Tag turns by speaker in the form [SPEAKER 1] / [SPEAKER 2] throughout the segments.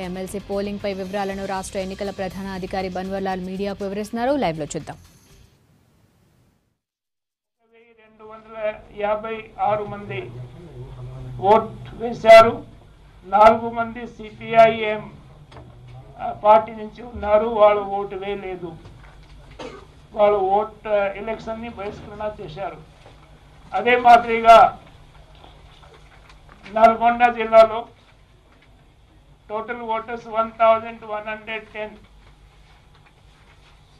[SPEAKER 1] MLC polling పై వివరాలను రాష్ట్ర ఎన్నికల ప్రధాన అధికారి బన్వర్లాల్ మీడియాకు వివరిస్తున్నారు. లైవ్ లో చూద్దాం.
[SPEAKER 2] 1256 మంది ఓట్ వేశారు. 4 మంది సిపిఐఎం పార్టీ నుంచి ఉన్నారు. వాళ్ళు ఓటు వేయలేదు. వాళ్ళు ఎలక్షన్ ని బహిష్కరణ చేశారు. అదే మాదిరిగా నల్గొండ జిల్లాలో టోటల్ ఓటర్స్ 1110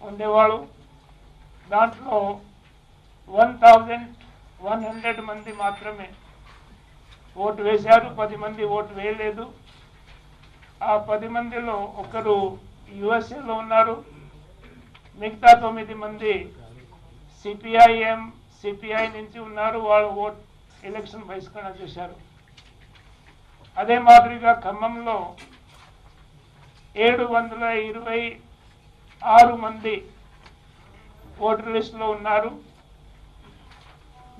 [SPEAKER 2] ఉండేవాళ్ళు. దాంట్లో 1100 మంది మాత్రమే ఓటు వేశారు. 10 మంది ఓటు వేయలేదు. ఆ 10 మందిలో ఒకరు యుఎస్ఏలో ఉన్నారు. మిగతా 9 మంది సిపిఐ నుంచి ఉన్నారు. వాళ్ళు ఎలక్షన్ బహిష్కరణ చేశారు. అదే మాదిరిగా ఖమ్మంలో 726 మంది ఓటర్ లిస్టులో ఉన్నారు.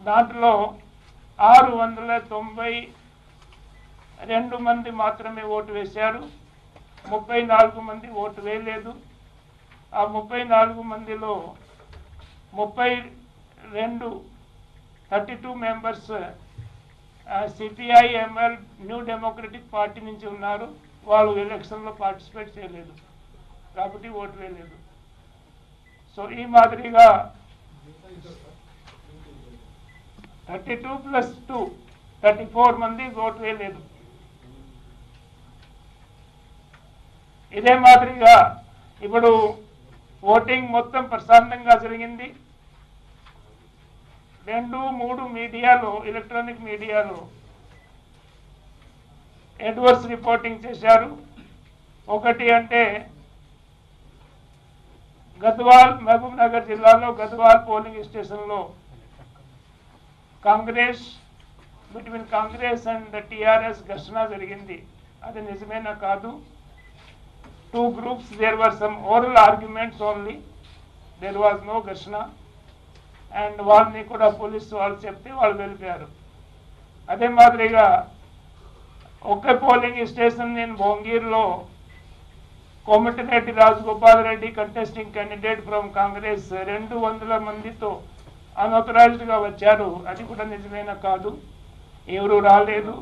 [SPEAKER 2] దాంట్లో 692 మంది మాత్రమే ఓటు వేశారు. 34 మంది ఓటు వేయలేదు. ఆ 34 మందిలో 32 members CPIML new democratic party నుంచి ఉన్నారు. వాళ్ళు ఎలక్షన్లో పార్టిసిపేట్ చేయలేదు కాబట్టి ఓటు వేయలేదు. సో ఈ మాదిరిగా 32 + 2 34 మంది ఓటు వేయలేదు. ఇదే మాదిరిగా ఇప్పుడు ఓటింగ్ మొత్తం ప్రశాంతంగా జరిగింది. 2-3 మీడియాలో ఎలక్ట్రానిక్ మీడియాలో అడ్వర్స్ రిపోర్టింగ్ చేశారు. ఒకటి అంటే గద్వాల్ మహబూబ్ నగర్ జిల్లాలో గద్వాల్ పోలింగ్ స్టేషన్లో బిట్వీన్ కాంగ్రెస్ అండ్ టిఆర్ఎస్ ఘర్షణ జరిగింది. అది నిజమేనా కాదు. 2 groups, there were some oral arguments only, there was no ఘర్షణ. అండ్ వాళ్ళని కూడా పోలీసు వాళ్ళు చెప్తే వాళ్ళు వెళ్ళిపోయారు. అదే మాదిరిగా ఒక పోలింగ్ స్టేషన్ నేను భోంగీర్లో Komatireddy Rajagopal Reddy contesting candidate from Congress 200 మందితో అన్ఆథరైజ్డ్గా వచ్చారు. అది కూడా నిజమేనా కాదు. ఎవరు రాలేదు.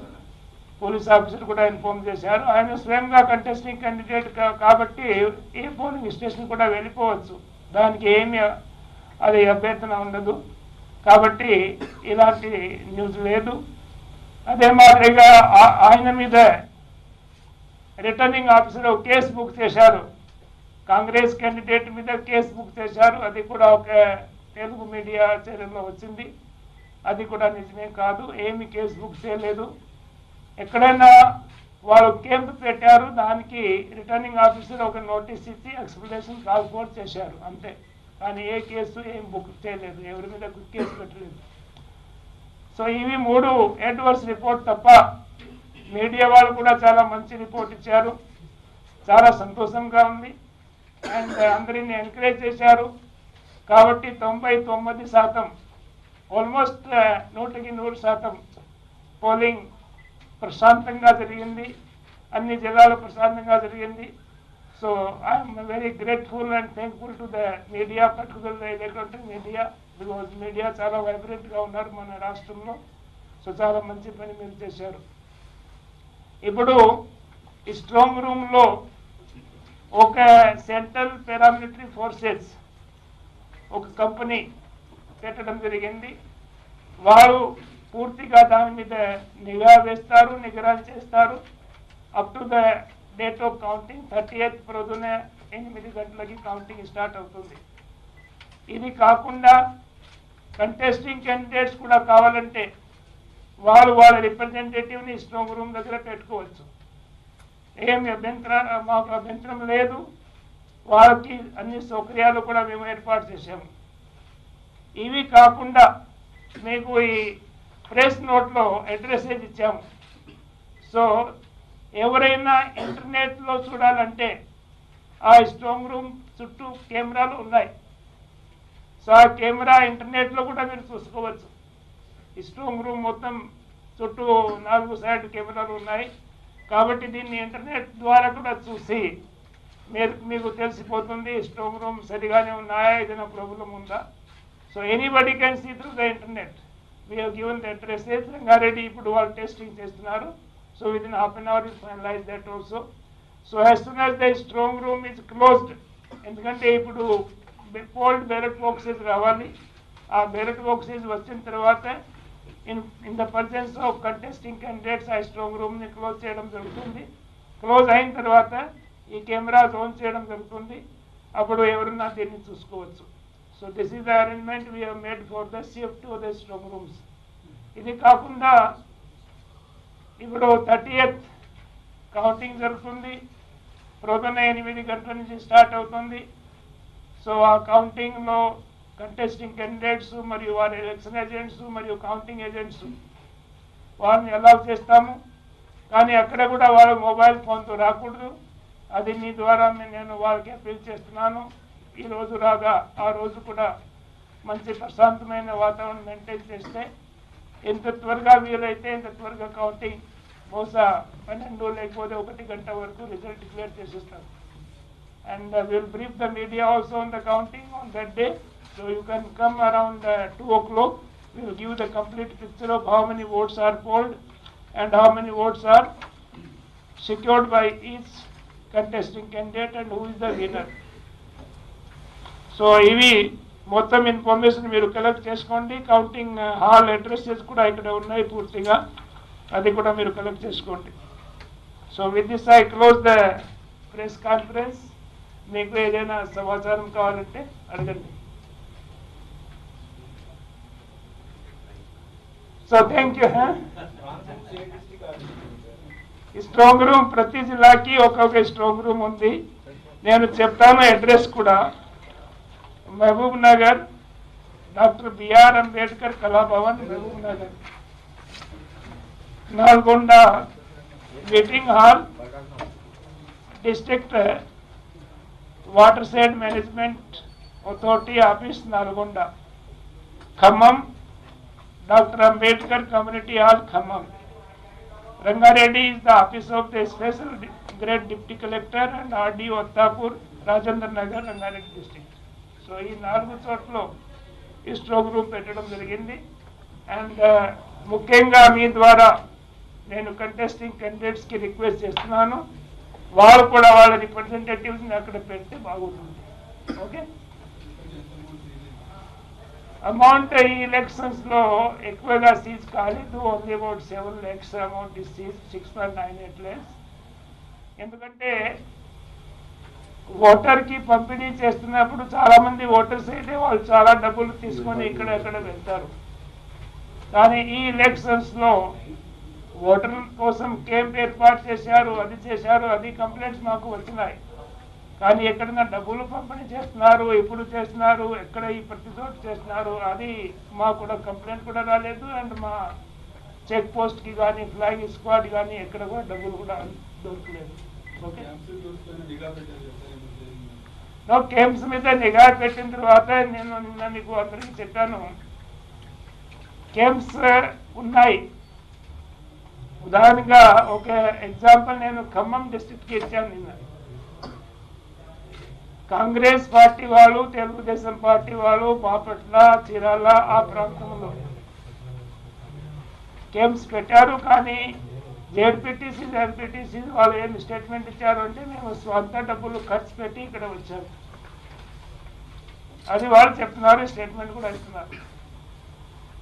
[SPEAKER 2] పోలీస్ ఆఫీసర్ కూడా ఇన్ఫార్మ్ చేశారు. ఆయన స్వయంగా కంటెస్టింగ్ క్యాండిడేట్ కాబట్టి ఏ పోలింగ్ స్టేషన్ కూడా వెళ్ళిపోవచ్చు. దానికి ఏమి అది అభ్యర్థన ఉండదు. కాబట్టి ఇలాంటి న్యూస్ లేదు. అదే మాదిరిగా ఆయన మీద రిటర్నింగ్ ఆఫీసర్ ఒక కేసు బుక్ చేశారు. కాంగ్రెస్ క్యాండిడేట్ మీద కేసు బుక్ చేశారు. అది కూడా ఒక తెలుగు మీడియా ఛానల్లో వచ్చింది. అది కూడా నిజమే కాదు. ఏమి కేసు బుక్ చేయలేదు. ఎక్కడైనా వాళ్ళు క్యాంప్ పెట్టారు. దానికి రిటర్నింగ్ ఆఫీసర్ ఒక నోటీస్ ఇచ్చి ఎక్స్ప్లెనేషన్ కాల్పోర్ట్ చేశారు అంతే. కానీ ఏ కేసు ఏం బుక్ చేయలేదు. ఎవరి మీద కేసు పెట్టలేదు. సో ఇవి 3 అడ్వర్స్ రిపోర్ట్ తప్ప మీడియా వాళ్ళు కూడా చాలా మంచి రిపోర్ట్ ఇచ్చారు. చాలా సంతోషంగా ఉంది. అండ్ అందరినీ ఎంకరేజ్ చేశారు. కాబట్టి 99% ఆల్మోస్ట్ 100% పోలింగ్ ప్రశాంతంగా జరిగింది. అన్ని జిల్లాలు ప్రశాంతంగా జరిగింది. So I'm very grateful and thankful to the media, particular electronic media, because media చాలా వైబ్రెంట్గా ఉన్నారు మన రాష్ట్రంలో. సో చాలా మంచి పని మీరు చేశారు. ఇప్పుడు ఈ స్ట్రాంగ్ రూమ్లో ఒక సెంట్రల్ పారామిలిటరీ ఫోర్సెస్ ఒక కంపెనీ పెట్టడం జరిగింది. వారు పూర్తిగా దాని మీద నిఘా వేస్తారు, నిగరాన్ని చేస్తారు. Up to the date of counting 30th ప్రొద్దున 8 గంటలకి కౌంటింగ్ స్టార్ట్ అవుతుంది. ఇది కాకుండా కంటెస్టింగ్ క్యాండిడేట్స్ కూడా కావాలంటే వాళ్ళ రిప్రజెంటేటివ్ని స్ట్రాంగ్ రూమ్ దగ్గర పెట్టుకోవచ్చు. ఏమి మాకు అభ్యంతరం లేదు. వాళ్ళకి అన్ని సౌకర్యాలు కూడా మేము ఏర్పాటు చేసాము. ఇవి కాకుండా మీకు ఈ ప్రెస్ నోట్లో అడ్రసేజ్ ఇచ్చాము. సో ఎవరైనా ఇంటర్నెట్లో చూడాలంటే ఆ స్ట్రాంగ్ రూమ్ చుట్టూ కెమెరాలు ఉన్నాయి. సో ఆ కెమెరా ఇంటర్నెట్లో కూడా మీరు చూసుకోవచ్చు. ఈ స్ట్రాంగ్ రూమ్ మొత్తం చుట్టూ 4 సైడ్ కెమెరాలు ఉన్నాయి. కాబట్టి దీన్ని ఇంటర్నెట్ ద్వారా కూడా చూసి మీకు తెలిసిపోతుంది స్ట్రాంగ్ రూమ్ సరిగానే ఉన్నాయా, ఏదైనా ప్రాబ్లం ఉందా. So anybody can see through the internet. We have given the addresses. Rangareddy ఇప్పుడు వాళ్ళు టెస్టింగ్ చేస్తున్నారు. So within half an hour is finalise that also. So as soon as the strong room is closed, ఎందుకంటే ఇప్పుడు cold ballot boxes రావాలి. ఆ ballot boxes వచ్చిన తర్వాత in the persons of contesting candidates ఆ స్ట్రాంగ్ రూమ్ని క్లోజ్ చేయడం జరుగుతుంది. Close అయిన తర్వాత ఈ కెమెరాస్ ఆన్ చేయడం జరుగుతుంది. అప్పుడు ఎవరన్నా దీన్ని చూసుకోవచ్చు. So this is the arrangement we have made for the safety of the strong rooms. ఇది కాకుండా ఇప్పుడు 30th కౌంటింగ్ జరుగుతుంది. ప్రొద్దున 8 గంటల నుంచి స్టార్ట్ అవుతుంది. సో ఆ కౌంటింగ్లో కంటెస్టింగ్ క్యాండిడేట్స్ మరియు వారి ఎలక్షన్ ఏజెంట్స్ మరియు కౌంటింగ్ ఏజెంట్స్ వారిని అలౌ చేస్తాము. కానీ అక్కడ కూడా వాళ్ళ మొబైల్ ఫోన్తో రాకూడదు. అది మీ ద్వారా నేను వాళ్ళకి అప్పీల్ చేస్తున్నాను. ఈ రోజు రాగా ఆ రోజు కూడా మంచి ప్రశాంతమైన వాతావరణం మెయింటైన్ చేస్తే ఎంత త్వరగా వీలైతే ఎంత త్వరగా కౌంటింగ్ బహుశా 12 లేకపోతే 1 గంట వరకు రిజల్ట్ డిక్లేర్ చేసేస్తారు. And we'll brief the media also on the counting on that day. So you can come around 2 o'clock. We will give the complete picture of how many votes are polled and how many votes are secured by each contesting candidate and who is the winner. So ఇవి మొత్తం information మీరు collect చేసుకోండి. Counting hall addresses కూడా ఇక్కడ ఉన్నాయి పూర్తిగా, అది కూడా మీరు కలెక్ట్ చేసుకోండి. So with this I close the press conference. మీకు ఏదైనా సమాచారం కావాలంటే అడగండి. So thank you. ఈ స్ట్రాంగ్ రూమ్ ప్రతి జిల్లాకి ఒక్కొక్క స్ట్రాంగ్ రూమ్ ఉంది. నేను చెప్తాను అడ్రస్ కూడా. Mahbubnagar doctor BR Ambedkar Kalabhavan Mahbubnagar. Nalgonda meeting hall district water side management authority office Nalgonda. Khammam doctor Ambedkar community hall Khammam. Rangareddy is the office of the special grade deputy collector and RDO Attapur Rajendra Nagar Rangareddy district. So ఈ 4 చోట్ల ఈ strong room పెట్టడం జరిగింది. And ముఖ్యంగా మీ ద్వారా నేను contesting క్యాండిడేట్స్కి request చేస్తున్నాను, వాళ్ళు కూడా వాళ్ళ రిప్రజెంటేటివ్స్ని అక్కడ పెడితే బాగుంటుంది. ఓకే. అమౌంట్ ఈ ఎలక్షన్స్లో ఎక్కువగా సీజ్ కాలేదు. Only about 7 lakhs amount is seize, 6.98 lakhs. ఎందుకంటే ఓటర్కి పంపిణీ చేస్తున్నప్పుడు చాలామంది ఓటర్స్ అయితే వాళ్ళు చాలా డబ్బులు తీసుకొని ఇక్కడ వెళ్తారు. కానీ ఈ ఎలక్షన్స్లో ఓటర్ కోసం క్యాంప్ ఏర్పాటు చేశారు, అది చేశారు, అది కంప్లైంట్స్ మాకు వచ్చినాయి. కానీ ఎక్కడన్నా డబ్బులు పంపిణీ చేస్తున్నారు, ఎప్పుడు చేస్తున్నారు, ఎక్కడ ఈ ప్రతి చోట చేస్తున్నారు, అది మాకు కూడా కంప్లైంట్ కూడా రాలేదు. అండ్ మా చెక్ పోస్ట్కి కానీ ఫ్లయింగ్ స్క్వాడ్ కానీ ఎక్కడ కూడా డబ్బులు కూడా దొరకలేదు. ఓకే. క్యాంప్స్ మీద నిఘా పెట్టిన తర్వాత నేను నిన్న మీకు అందరికీ చెప్పాను, క్యాంప్స్ ఉన్నాయి. ఉదాహరణగా ఒక ఎగ్జాంపుల్ నేను ఖమ్మం డిస్ట్రిక్ట్కి ఇచ్చాను. నిన్న కాంగ్రెస్ పార్టీ వాళ్ళు, తెలుగుదేశం పార్టీ వాళ్ళు బాపట్ల, చీరాల ఆ ప్రాంతంలో క్యాంప్స్ పెట్టారు. కానీ జెడ్పీటీసీ, ఎంపీటీసీ వాళ్ళు ఏం స్టేట్మెంట్ ఇచ్చారు అంటే మేము స్వంత డబ్బులు ఖర్చు పెట్టి ఇక్కడ వచ్చాము, అది వాళ్ళు చెప్తున్నారు, స్టేట్మెంట్ కూడా ఇస్తున్నారు.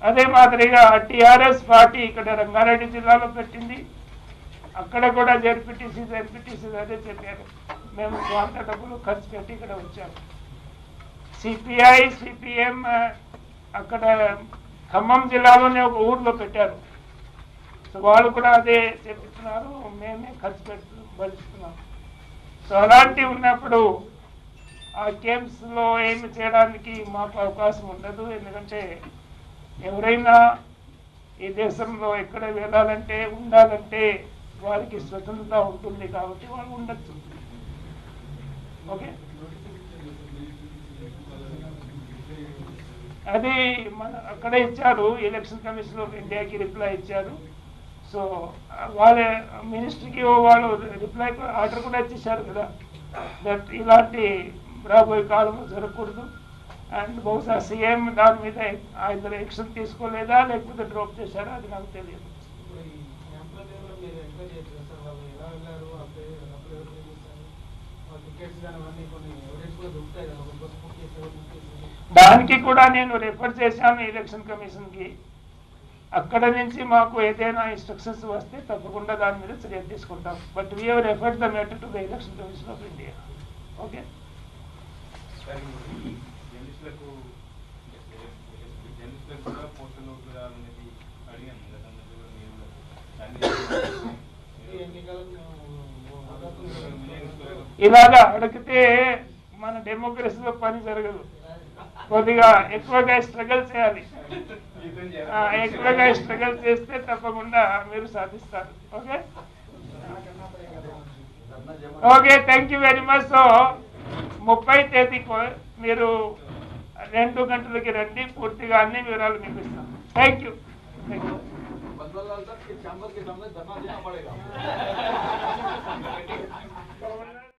[SPEAKER 2] అదే మాదిరిగా టీఆర్ఎస్ పార్టీ ఇక్కడ రంగారెడ్డి జిల్లాలో పెట్టింది, అక్కడ కూడా జెడ్పీటీసీ, ఎంపీటీసీ అదే చెప్పారు, మేము స్వంత డబ్బులు ఖర్చు పెట్టి ఇక్కడ వచ్చాము. సిపిఐ, సిపిఎం అక్కడ ఖమ్మం జిల్లాలోనే ఒక ఊర్లో పెట్టారు. సో వాళ్ళు కూడా అదే చెప్తున్నారు, మేమే ఖర్చు భరిస్తున్నాం. సో అలాంటివి ఉన్నప్పుడు ఆ గేమ్స్లో ఏమి చేయడానికి మాకు అవకాశం ఉండదు. ఎందుకంటే ఎవరైనా ఈ దేశంలో ఎక్కడ వెళ్ళాలంటే, ఉండాలంటే వారికి స్వతంత్రత ఉంటుంది కాబట్టి వాళ్ళు ఉండొచ్చు. ఓకే. అది మన అక్కడే ఇచ్చారు, ఎలక్షన్ కమిషన్ ఆఫ్ ఇండియాకి రిప్లై ఇచ్చారు. సో వాళ్ళ మినిస్ట్రీకి వాళ్ళు రిప్లై ఆర్డర్ కూడా ఇచ్చేసారు కదా, దట్ ఇలాంటి రాబోయే కాలంలో జరగకూడదు. అండ్ బహుశా సీఎం దాని మీద ఇద్దరు యాక్షన్ తీసుకోలేదా లేకపోతే డ్రాప్ చేశారా అది నాకు తెలియదు. దానికి కూడా నేను రెఫర్ చేశాను ఎలక్షన్ కమిషన్కి. అక్కడ నుంచి మాకు ఏదైనా ఇన్స్ట్రక్షన్స్ వస్తే తప్పకుండా దాని మీద చర్య తీసుకుంటాం. But we have referred the matter to the election commission of India. Okay, ఇలాగా అడిగితే మన డెమోక్రసీలో పని జరగదు. కొద్దిగా ఎక్కువగా స్ట్రగల్ చేయాలి. ఎక్కువగా స్ట్రగల్ చేస్తే తప్పకుండా మీరు సాధిస్తారు. Okay okay, thank you very much. So 30 తేదీకి మీరు 2 గంటలకి రండి, పూర్తిగా అన్ని వివరాలు మీకు ఇస్తాను. Thank you.